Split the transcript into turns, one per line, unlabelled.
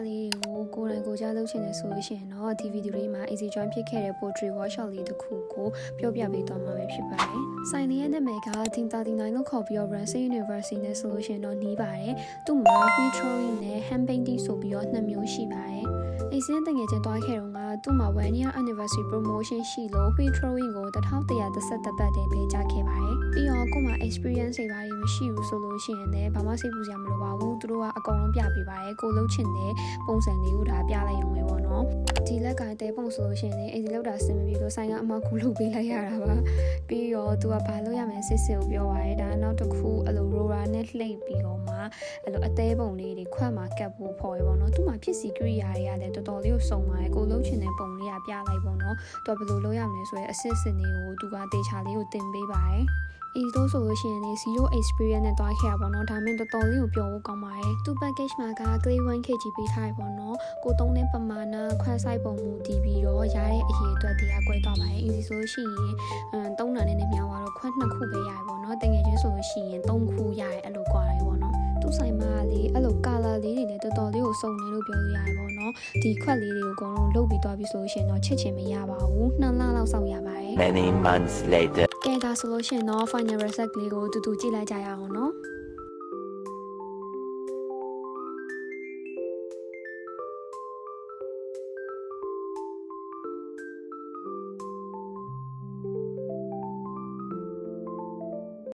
လေးကိုကိုယ်တိုင်ကိုကြားလုပ်ချင်တယ်ဆိုလို့ရှိရင်တော့ဒီဗီဒီယိုလေးမှာ easy join ဖြစ်ခဲ့တဲ့ poetry workshop လေးတစ်ခုကိုပြောပြပေးသွားမှာပဲဖြစ်ပါတယ်။ဆိုင်လေးရဲ့နာမည်က Team 39လို့ခေါ်ပြီးတော့ Branson University နဲ့ဆိုလို့ရှိရင်တော့နှီးပါတယ်။သူ့မှာ free drawing နဲ့ hand painting ဆိုပြီးတော့2မျိုးရှိပါတယ်။အေးစင်းတငယ်ချင်းတွားခဲ့တော့ကသူ့မှာ 1 year anniversary promotion ရှိလို့ free drawing ကို1130ပတ်တည်းပေးကြခဲ့ပါတယ်။ပြီးတော့ကို့မှာ experience တွေပါမရှိဘူးဆိုလို့ရှိရင်လည်းဘာမှစိတ်ပူစရာမလိုပါဘူး။သူတို့ကအကုန်လုံးပြပေးပါတယ်။ကိုလှုပ်ချင်တဲ့ပုံစံလေးကိုဒါပြလိုက်ရုံပဲပေါ့နော်ဒီလက်ကတဲပုံဆိုလို့ရှိရင်လည်းအဲ့ဒီလောက်တာစင်မပြေလို့ဆိုင်ကအမကူလုပ်ပေးလိုက်ရတာပါပြီးတော့သူကဘာလုပ်ရမလဲစစ်စစ်ကိုပြောပါတယ်ဒါနောက်တစ်ခုအဲ့လို roller နဲ့လှိပ်ပြီးတော့မှအဲ့လိုအသေးပုံလေးတွေခွက်မှာကပ်ဖို့ဖော်ရပေါ့နော်သူ့မှာဖြစ်စီကိရိယာတွေကလည်းတော်တော်လေးကိုစုံပါတယ်ကိုလှုပ်ချင်တဲ့ပုံလေးကပြလိုက်ပေါ့နော်သူကဘယ်လိုလုပ်ရမလဲဆိုရဲအစစ်စစ်လေးကိုသူကတေချာလေးကိုတင်ပေးပါတယ်အေးလို့ဆိုလို့ရှိရင်လေ0 experience နဲ့တွားခဲ့ရပါတော့ဒါမှမဟုတ်တော်တော်လေးကိုပြောဖို့ကောင်းပါတယ်သူ package မှာက clay 1kg ပေးထားရပါတော့ကိုသုံးတဲ့ပမာဏခွဲဆိုင်ပုံမူတည်ပြီးတော့ရတဲ့အရေးအတွက်တရားကွဲသွားပါတယ် easy ဆိုလို့ရှိရင်သုံးတာနဲ့မြောက်သွားတော့ခွဲ2ခုပဲရရပါတော့တကယ်ချင်းဆိုလို့ရှိရင်3ခုရရအဲ့လိုကွာတယ်ပေါ့နော်သူဆိုင်မှာလေအဲ့လို color လေးတွေလည်းတော်တော်လေးကိုစုံနေလို့ပြောလို့ရတယ်ပေါ့နော်ဒီခွက်လေးတွေကိုအကုန်လုံးလုတ်ပြီးသွားပြီဆိုလို့ရှိရင်တော့ချစ်ချင်မရပါဘူး2လလောက်စောင့်ရပါတယ်
Many months later
ကဲဒါဆိုလို့ရှိရင်တော့ final result လေးကိုတူတူကြည့်လိုက်ကြရအောင်နော်